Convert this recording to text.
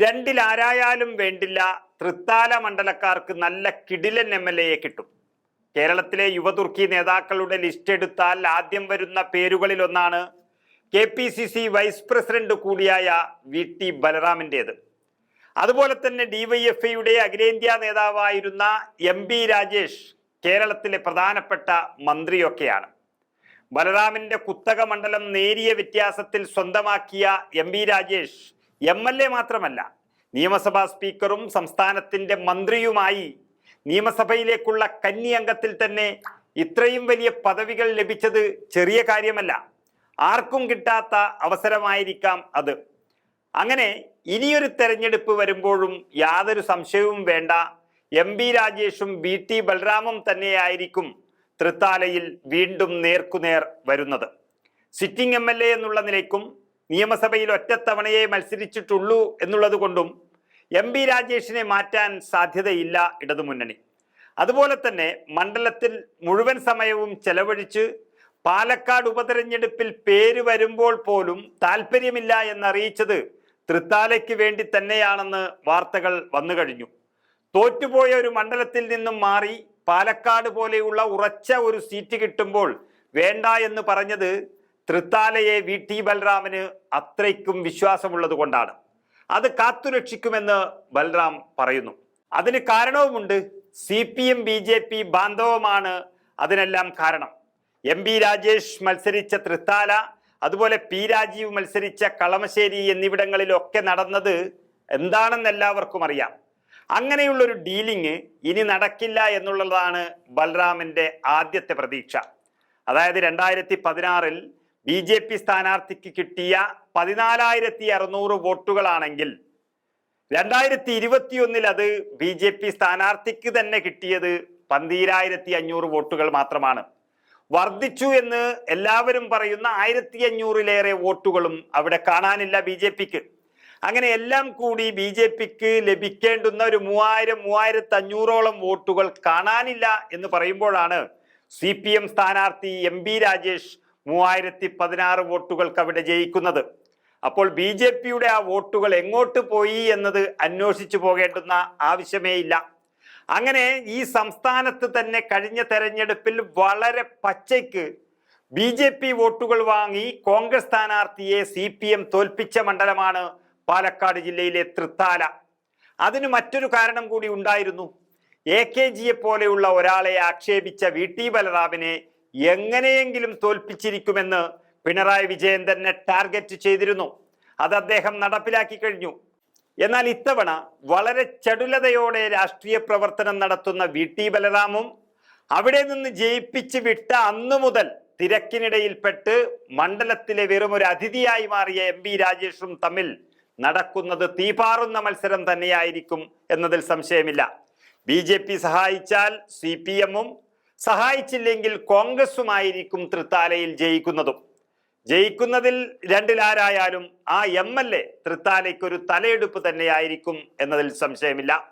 രണ്ടിലാരായാലും വേണ്ടില്ല, തൃത്താല മണ്ഡലക്കാർക്ക് നല്ല കിടിലൻ MLA കിട്ടും. കേരളത്തിലെ യുവതുർക്കി നേതാക്കളുടെ ലിസ്റ്റ് എടുത്താൽ ആദ്യം വരുന്ന പേരുകളിൽ ഒന്നാണ് KPCC വൈസ് പ്രസിഡന്റ് കൂടിയായ VT ബലറാമിൻ്റേത്. അതുപോലെ തന്നെ DYFIയുടെ അഖിലേന്ത്യാ നേതാവായിരുന്ന MP രാജേഷ് കേരളത്തിലെ പ്രധാനപ്പെട്ട മന്ത്രിയൊക്കെയാണ്. ബലറാമിന്റെ കുത്തക മണ്ഡലം നേരിയ വ്യത്യാസത്തിൽ സ്വന്തമാക്കിയ MP രാജേഷ് MLA മാത്രമല്ല, നിയമസഭാ സ്പീക്കറും സംസ്ഥാനത്തിന്റെ മന്ത്രിയുമായി നിയമസഭയിലേക്കുള്ള കന്നി അംഗത്തിൽ തന്നെ ഇത്രയും വലിയ പദവികൾ ലഭിച്ചത് ചെറിയ കാര്യമല്ല. ആർക്കും കിട്ടാത്ത അവസരമായിരിക്കാം അത്. അങ്ങനെ ഇനിയൊരു തെരഞ്ഞെടുപ്പ് വരുമ്പോഴും യാതൊരു സംശയവും വേണ്ട, MP രാജേഷും VT ബലറാമും തന്നെയായിരിക്കും തൃത്താലയിൽ വീണ്ടും നേർക്കുനേർ വരുന്നത്. സിറ്റിംഗ് MLA എന്നുള്ള നിലയ്ക്കും നിയമസഭയിൽ ഒറ്റത്തവണയെ മത്സരിച്ചിട്ടുള്ളൂ എന്നുള്ളത് കൊണ്ടും MP രാജേഷിനെ മാറ്റാൻ സാധ്യതയില്ല ഇടതുമുന്നണി. അതുപോലെ തന്നെ മണ്ഡലത്തിൽ മുഴുവൻ സമയവും ചെലവഴിച്ച് പാലക്കാട് ഉപതെരഞ്ഞെടുപ്പിൽ പേര് വരുമ്പോൾ പോലും താല്പര്യമില്ല എന്നറിയിച്ചത് തൃത്താലയ്ക്ക് വേണ്ടി തന്നെയാണെന്ന് വാർത്തകൾ വന്നു കഴിഞ്ഞു. തോറ്റുപോയ ഒരു മണ്ഡലത്തിൽ നിന്നും മാറി പാലക്കാട് പോലെയുള്ള ഉറച്ച ഒരു സീറ്റ് കിട്ടുമ്പോൾ വേണ്ട എന്ന് പറഞ്ഞത് തൃത്താലയെ VT ബലറാമിന് അത്രയ്ക്കും വിശ്വാസമുള്ളത് കൊണ്ടാണ്. അത് കാത്തുരക്ഷിക്കുമെന്ന് ബലറാം പറയുന്നു. അതിന് കാരണവുമുണ്ട്. CPM BJP ബാന്ധവമാണ് അതിനെല്ലാം കാരണം. MP രാജേഷ് മത്സരിച്ച തൃത്താല, അതുപോലെ P രാജീവ് മത്സരിച്ച കളമശ്ശേരി എന്നിവിടങ്ങളിലൊക്കെ നടന്നത് എന്താണെന്ന് എല്ലാവർക്കും അറിയാം. അങ്ങനെയുള്ളൊരു ഡീലിങ് ഇനി നടക്കില്ല എന്നുള്ളതാണ് ബലറാമിന്റെ ആദ്യത്തെ പ്രതീക്ഷ. അതായത് 2016 BJP സ്ഥാനാർത്ഥിക്ക് കിട്ടിയ 14,600 വോട്ടുകളാണെങ്കിൽ 2021 അത് BJP സ്ഥാനാർത്ഥിക്ക് തന്നെ കിട്ടിയത് 12,500 വോട്ടുകൾ മാത്രമാണ്. വർദ്ധിച്ചു എന്ന് എല്ലാവരും പറയുന്ന 1,500-ലേറെ വോട്ടുകളും അവിടെ കാണാനില്ല BJPക്ക്. അങ്ങനെ എല്ലാം കൂടി BJPക്ക് ലഭിക്കേണ്ടുന്ന ഒരു 3,000-3,500ഓളം വോട്ടുകൾ കാണാനില്ല എന്ന് പറയുമ്പോഴാണ് CPM സ്ഥാനാർത്ഥി MP രാജേഷ് 3,016 വോട്ടുകൾക്ക് അവിടെ ജയിക്കുന്നത്. അപ്പോൾ BJPയുടെ ആ വോട്ടുകൾ എങ്ങോട്ട് പോയി എന്നത് അന്വേഷിച്ചു പോകേണ്ടുന്ന ആവശ്യമേ ഇല്ല. അങ്ങനെ ഈ സംസ്ഥാനത്ത് തന്നെ കഴിഞ്ഞ തെരഞ്ഞെടുപ്പിൽ വളരെ പച്ചയ്ക്ക് BJP വോട്ടുകൾ വാങ്ങി കോൺഗ്രസ് സ്ഥാനാർത്ഥിയെ CPM തോൽപ്പിച്ച മണ്ഡലമാണ് പാലക്കാട് ജില്ലയിലെ തൃത്താല. അതിന് മറ്റൊരു കാരണം കൂടി ഉണ്ടായിരുന്നു. AKGയെ പോലെയുള്ള ഒരാളെ ആക്ഷേപിച്ച VT ബലറാമിനെ എങ്ങനെയെങ്കിലും തോൽപ്പിച്ചിരിക്കുമെന്ന് പിണറായി വിജയൻ തന്നെ ടാർഗറ്റ് ചെയ്തിരുന്നു. അത് അദ്ദേഹം നടപ്പിലാക്കി കഴിഞ്ഞു. എന്നാൽ ഇത്തവണ വളരെ ചടുലതയോടെ രാഷ്ട്രീയ പ്രവർത്തനം നടത്തുന്ന VT ബലറാമും അവിടെ നിന്ന് ജയിപ്പിച്ച് വിട്ട അന്നു മുതൽ തിരക്കിനിടയിൽപ്പെട്ട് മണ്ഡലത്തിലെ വെറും ഒരു അതിഥിയായി മാറിയ MP രാജേഷും തമ്മിൽ നടക്കുന്നത് തീപാറുന്ന മത്സരം തന്നെയായിരിക്കും എന്നതിൽ സംശയമില്ല. BJP സഹായിച്ചാൽ CPMഉം, സഹായിച്ചില്ലെങ്കിൽ കോൺഗ്രസുമായിരിക്കും തൃത്താലയിൽ ജയിക്കുന്നതിൽ രണ്ടിലാരായാലും ആ MLA തൃത്താലയ്ക്കൊരു തലയെടുപ്പ് തന്നെയായിരിക്കും എന്നതിൽ സംശയമില്ല.